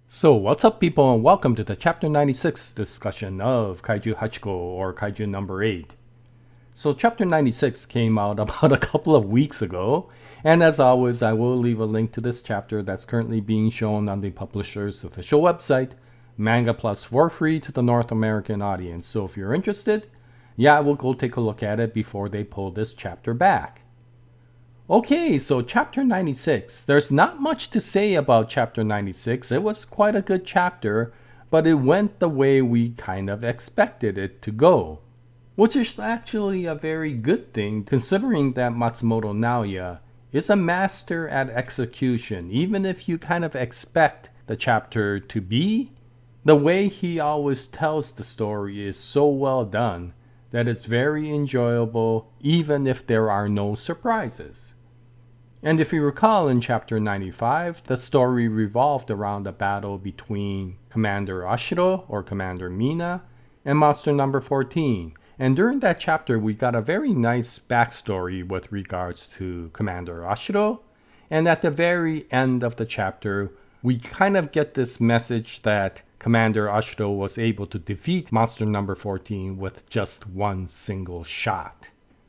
So what's up people and welcome to the chapter 96 discussion of Kaiju Hachiko or Kaiju number 8. So chapter 96 came out about a couple of weeks ago, and as always I will leave a link to this chapter that's currently being shown on the publisher's official website, Manga Plus, for free to the North American audience. So if you're interested, I will go take a look at it before they pull this chapter back. Okay, so chapter 96. There's not much to say about chapter 96. It was quite a good chapter, but it went the way we kind of expected it to go. Which is actually a very good thing considering that Matsumoto Naoya is a master at execution. Even if you kind of expect the chapter to be, the way he always tells the story is so well done that it's very enjoyable even if there are no surprises. And if you recall in chapter 95, the story revolved around the battle between Commander Ashiro or Commander Mina and Monster number 14. And during that chapter, we got a very nice backstory with regards to Commander Ashiro. And at the very end of the chapter, we kind of get this message that Commander Ashiro was able to defeat Monster number 14 with just one single shot.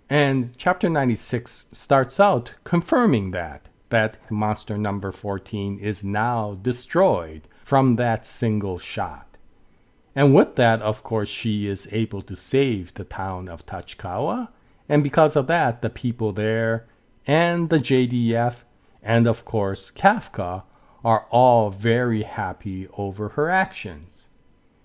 And chapter 96 starts out confirming that monster number 14 is now destroyed from that single shot. And with that, of course, she is able to save the town of Tachikawa. And because of that, the people there and the JDF and of course Kafka are all very happy over her actions.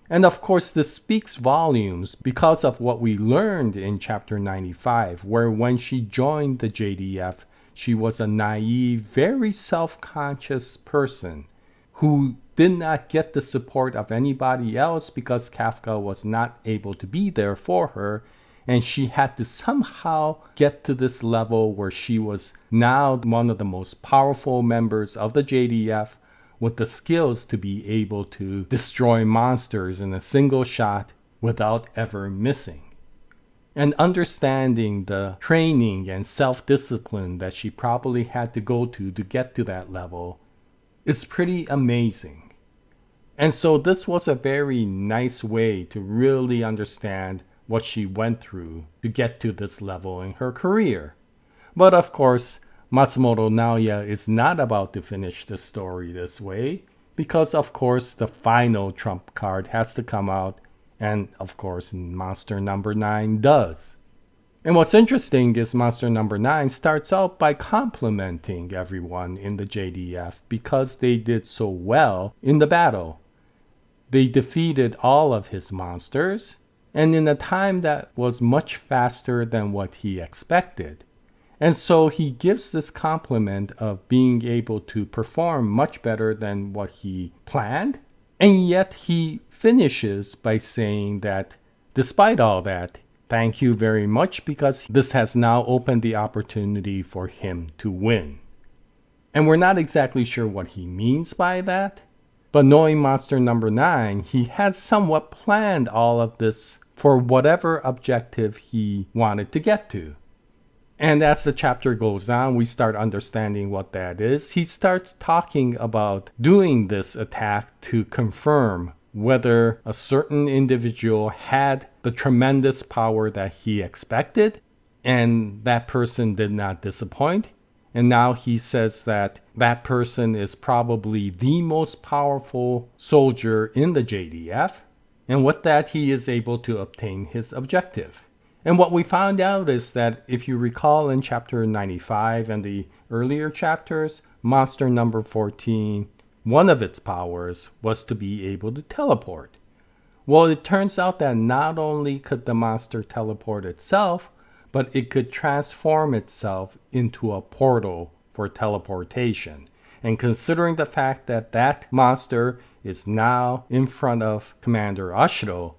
And of course, this speaks volumes because of what we learned in chapter 95, where when she joined the JDF, she was a naive, very self-conscious person who did not get the support of anybody else because Kafka was not able to be there for her. And she had to somehow get to this level where she was now one of the most powerful members of the JDF, with the skills to be able to destroy monsters in a single shot without ever missing. And understanding the training and self-discipline that she probably had to go to get to that level is pretty amazing. And so this was a very nice way to really understand what she went through to get to this level in her career. But of course, Matsumoto Naoya is not about to finish the story this way because of course the final trump card has to come out, and of course monster number 9 does. And what's interesting is monster number 9 starts out by complimenting everyone in the JDF because they did so well in the battle. They defeated all of his monsters and in a time that was much faster than what he expected. And so he gives this compliment of being able to perform much better than what he planned. And yet he finishes by saying that despite all that, thank you very much because this has now opened the opportunity for him to win. And we're not exactly sure what he means by that. But knowing monster number 9, he has somewhat planned all of this for whatever objective he wanted to get to. And as the chapter goes on, we start understanding what that is. He starts talking about doing this attack to confirm whether a certain individual had the tremendous power that he expected, and that person did not disappoint. And now he says that that person is probably the most powerful soldier in the JDF, and with that he is able to obtain his objective. And what we found out is that if you recall in chapter 95 and the earlier chapters, monster number 14, one of its powers was to be able to teleport. Well, it turns out that not only could the monster teleport itself, but it could transform itself into a portal for teleportation. And considering the fact that that monster is now in front of Commander Ashiro,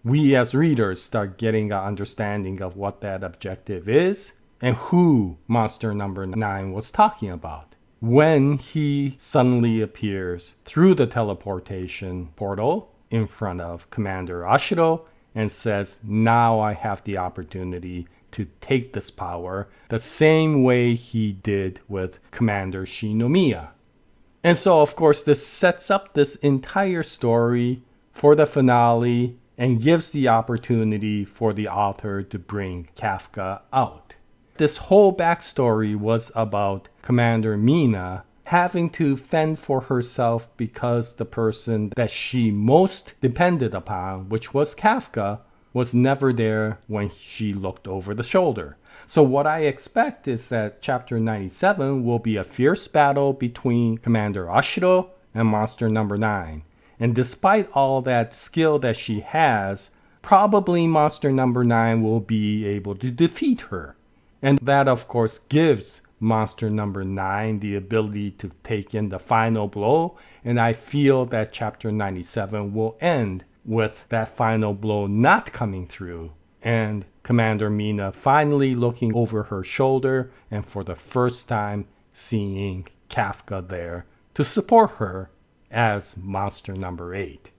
we as readers start getting an understanding of what that objective is and who monster number 9 was talking about when he suddenly appears through the teleportation portal in front of Commander Ashiro and says, now I have the opportunity to take this power the same way he did with Commander Shinomiya. And so, of course, this sets up this entire story for the finale and gives the opportunity for the author to bring Kafka out. This whole backstory was about Commander Mina having to fend for herself because the person that she most depended upon, which was Kafka, was never there when she looked over the shoulder. So what I expect is that chapter 97 will be a fierce battle between Commander Ashiro and Monster Number 9. And despite all that skill that she has, probably Monster Number 9 will be able to defeat her. And that, of course, gives Monster Number 9 the ability to take in the final blow. And I feel that chapter 97 will end with that final blow not coming through. And Commander Mina finally looking over her shoulder and for the first time seeing Kafka there to support her as Monster Number 8.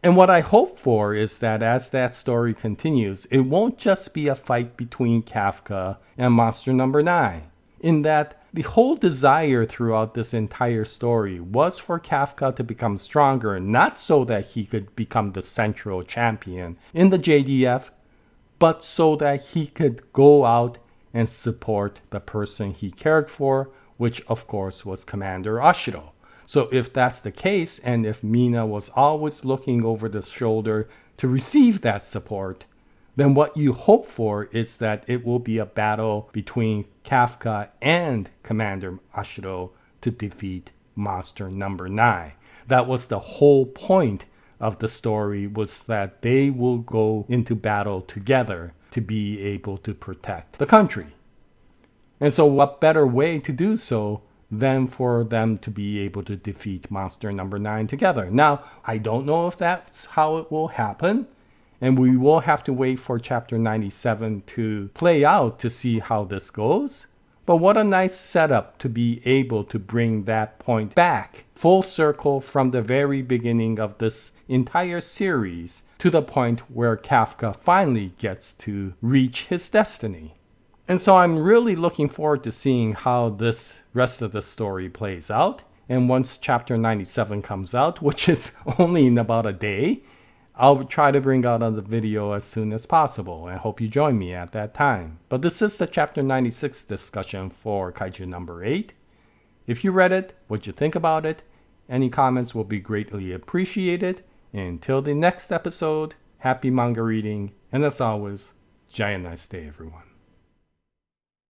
And what I hope for is that as that story continues, it won't just be a fight between Kafka and Monster Number 9. In that the whole desire throughout this entire story was for Kafka to become stronger, not so that he could become the central champion in the JDF, but so that he could go out and support the person he cared for, which of course was Commander Ashiro. So if that's the case, and if Mina was always looking over the shoulder to receive that support, then what you hope for is that it will be a battle between Kafka and Commander Ashiro to defeat Monster Number 9. That was the whole point of the story, was that they will go into battle together to be able to protect the country. And so what better way to do so than for them to be able to defeat Monster Number 9 together. Now, I don't know if that's how it will happen, and we will have to wait for chapter 97 to play out to see how this goes. But what a nice setup to be able to bring that point back full circle from the very beginning of this entire series to the point where Kafka finally gets to reach his destiny. And so I'm really looking forward to seeing how this rest of the story plays out. And once chapter 97 comes out, which is only in about a day, I'll try to bring out a video as soon as possible, and hope you join me at that time. But this is the chapter 96 discussion for Kaiju number 8. If you read it, what you think about it, any comments will be greatly appreciated. Until the next episode, happy manga reading, and as always, Jaya, nice day everyone.